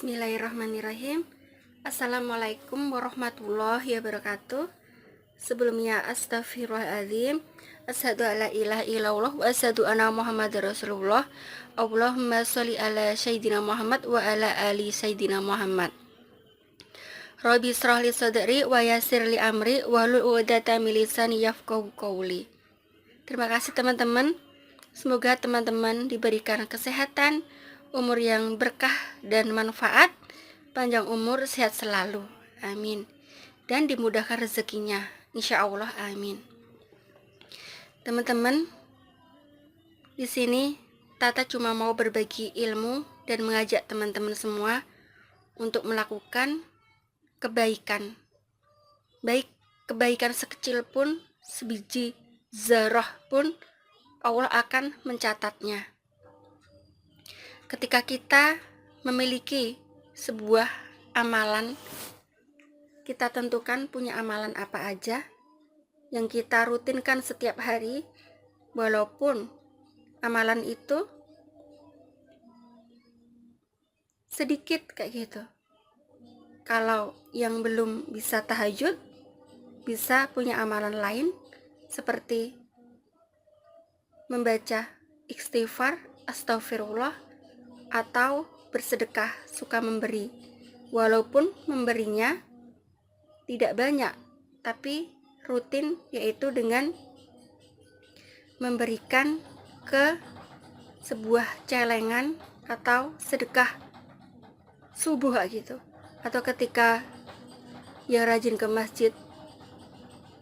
Bismillahirrahmanirrahim. Assalamualaikum warahmatullahi wabarakatuh. Sebelumnya astagfirullahaladzim. Asyhadu alla ilaha illallah wa asyhadu anna Muhammadar Rasulullah. Allahumma sholli ala sayyidina Muhammad wa ala ali sayyidina Muhammad. Rabbi shrah li sadri wa yassir li amri wahlul 'uqdatam min lisani yafqahu qawli. Terima kasih teman-teman. Semoga teman-teman diberikan kesehatan, umur yang berkah dan manfaat, panjang umur, sehat selalu, amin. Dan dimudahkan rezekinya, insya Allah, amin. Teman-teman, di sini Tata cuma mau berbagi ilmu dan mengajak teman-teman semua untuk melakukan kebaikan. Baik kebaikan sekecil pun, sebiji zarah pun, Allah akan mencatatnya. Ketika kita memiliki sebuah amalan, kita tentukan punya amalan apa aja yang kita rutinkan setiap hari, walaupun amalan itu sedikit kayak gitu. Kalau yang belum bisa tahajud, bisa punya amalan lain seperti membaca istighfar, astagfirullah, atau bersedekah, suka memberi, walaupun memberinya tidak banyak, tapi rutin, yaitu dengan memberikan ke sebuah celengan atau sedekah subuh gitu, atau ketika ya rajin ke masjid,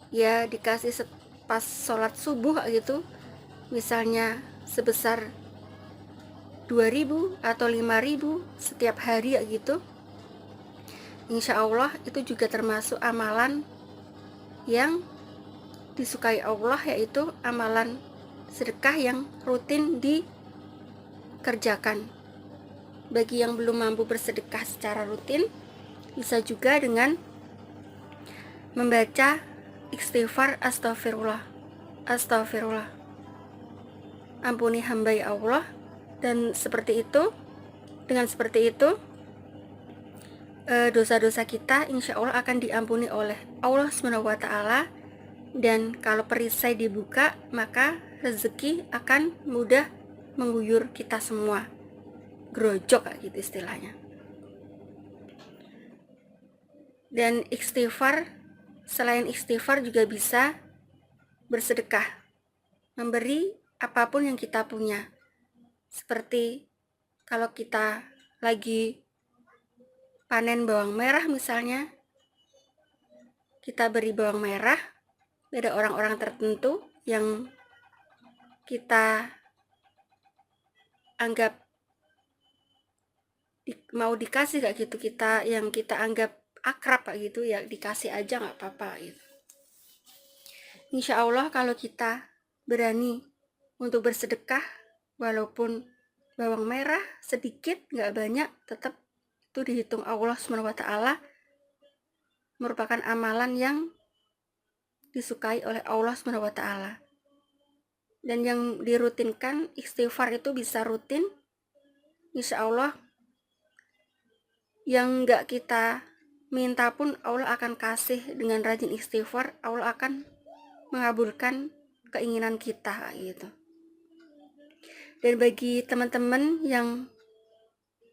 ya dikasih pas sholat subuh gitu, misalnya sebesar 2.000 atau 5.000 setiap hari gitu, insya Allah itu juga termasuk amalan yang disukai Allah, yaitu amalan sedekah yang rutin dikerjakan. Bagi yang belum mampu bersedekah secara rutin, bisa juga dengan membaca istighfar, astagfirullah, astagfirullah, ampuni hamba ya Allah. Dan dengan seperti itu dosa-dosa kita insya Allah akan diampuni oleh Allah SWT. Dan kalau perisai dibuka, maka rezeki akan mudah mengguyur kita semua, grojok gitu istilahnya. Dan istighfar, selain istighfar juga bisa bersedekah, memberi apapun yang kita punya. Seperti kalau kita lagi panen bawang merah misalnya, kita beri bawang merah pada orang-orang tertentu yang kita anggap mau dikasih kayak gitu, yang kita anggap akrab kayak gitu, ya dikasih aja nggak apa-apa gitu. Insya Allah kalau kita berani untuk bersedekah, walaupun bawang merah sedikit, nggak banyak, tetap itu dihitung Allah SWT merupakan amalan yang disukai oleh Allah SWT. Dan yang dirutinkan, istighfar itu bisa rutin, insya Allah yang nggak kita minta pun Allah akan kasih. Dengan rajin istighfar, Allah akan mengabulkan keinginan kita gitu. Dan bagi teman-teman yang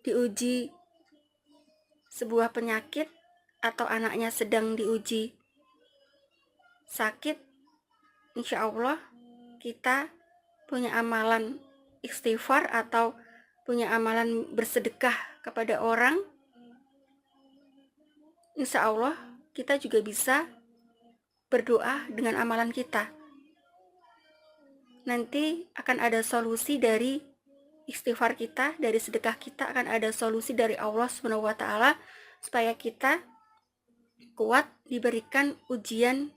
diuji sebuah penyakit atau anaknya sedang diuji sakit, insya Allah kita punya amalan istighfar atau punya amalan bersedekah kepada orang, insya Allah kita juga bisa berdoa dengan amalan kita. Nanti akan ada solusi dari istighfar kita, dari sedekah kita, akan ada solusi dari Allah SWT supaya kita kuat diberikan ujian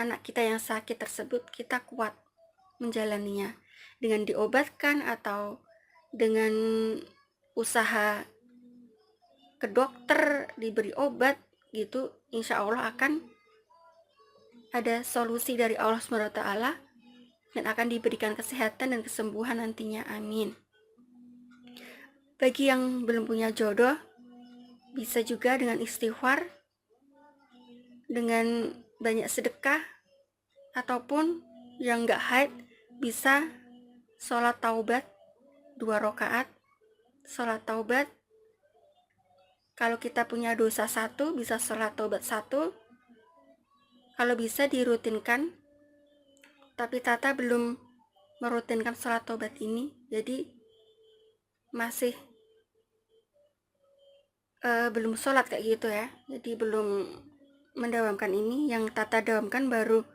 anak kita yang sakit tersebut. Kita kuat menjalaninya dengan diobatkan atau dengan usaha ke dokter, diberi obat gitu. Insya Allah akan ada solusi dari Allah SWT dan akan diberikan kesehatan dan kesembuhan nantinya, amin. Bagi yang belum punya jodoh, bisa juga dengan istighfar, dengan banyak sedekah, ataupun yang nggak haid bisa sholat taubat 2 rakaat. Sholat taubat, kalau kita punya dosa 1 bisa sholat taubat 1. Kalau bisa dirutinkan, tapi Tata belum merutinkan sholat taubat ini, jadi masih belum sholat kayak gitu ya, jadi belum mendawamkan ini. Yang Tata dawamkan baru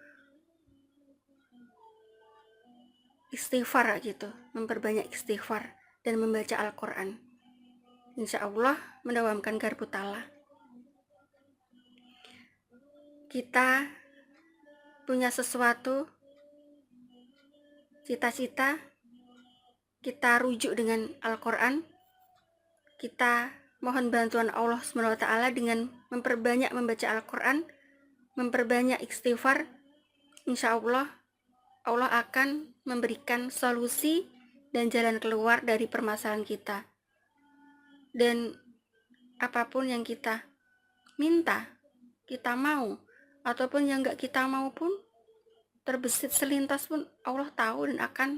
istighfar gitu, memperbanyak istighfar dan membaca Al-Quran. Insya Allah mendawamkan garpu tala. Kita punya sesuatu, cita-cita, kita rujuk dengan Al-Quran. Kita mohon bantuan Allah SWT dengan memperbanyak membaca Al-Quran, memperbanyak istighfar. Insya Allah akan memberikan solusi dan jalan keluar dari permasalahan kita. Dan apapun yang kita minta, kita mau, ataupun yang gak kita mau pun, terbesit selintas pun, Allah tahu dan akan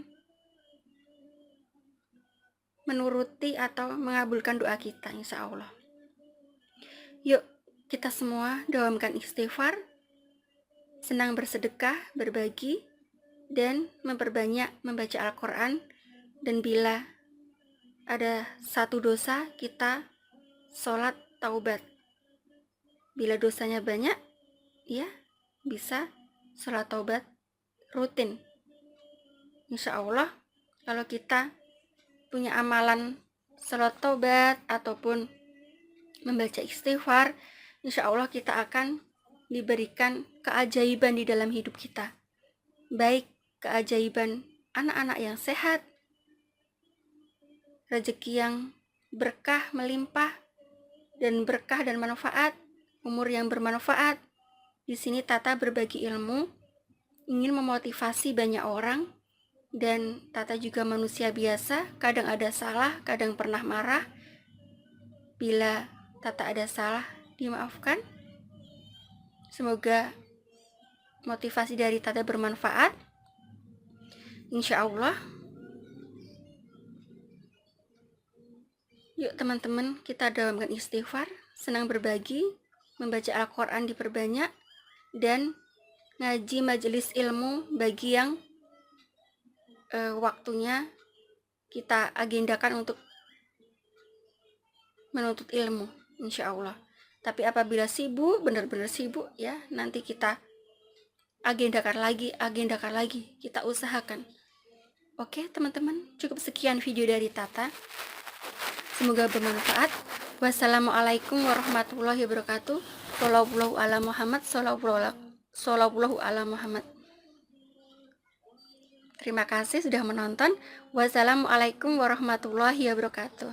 menuruti atau mengabulkan doa kita, insya Allah. Yuk kita semua dawamkan istighfar, senang bersedekah, berbagi, dan memperbanyak membaca Al-Quran. Dan bila ada satu dosa, kita sholat taubat. Bila dosanya banyak, ya bisa sholat taubat rutin. Insya Allah kalau kita punya amalan sholat taubat ataupun membaca istighfar, insya Allah kita akan diberikan keajaiban di dalam hidup kita. Baik keajaiban anak-anak yang sehat, rezeki yang berkah melimpah dan berkah dan manfaat, umur yang bermanfaat. Di sini Tata berbagi ilmu, ingin memotivasi banyak orang, dan Tata juga manusia biasa, kadang ada salah, kadang pernah marah. Bila Tata ada salah, dimaafkan. Semoga motivasi dari Tata bermanfaat, insya Allah. Yuk teman-teman, kita dawamkan istighfar, senang berbagi, membaca Al-Quran diperbanyak, dan ngaji majelis ilmu bagi yang waktunya kita agendakan untuk menuntut ilmu, insya Allah. Tapi apabila sibuk, benar-benar sibuk ya, nanti kita agendakan lagi, kita usahakan. Oke teman-teman, cukup sekian video dari Tata. Semoga bermanfaat. Wassalamualaikum warahmatullahi wabarakatuh. Shallallahu ala Muhammad, shallallahu ala Muhammad. Terima kasih sudah menonton. Wassalamualaikum warahmatullahi wabarakatuh.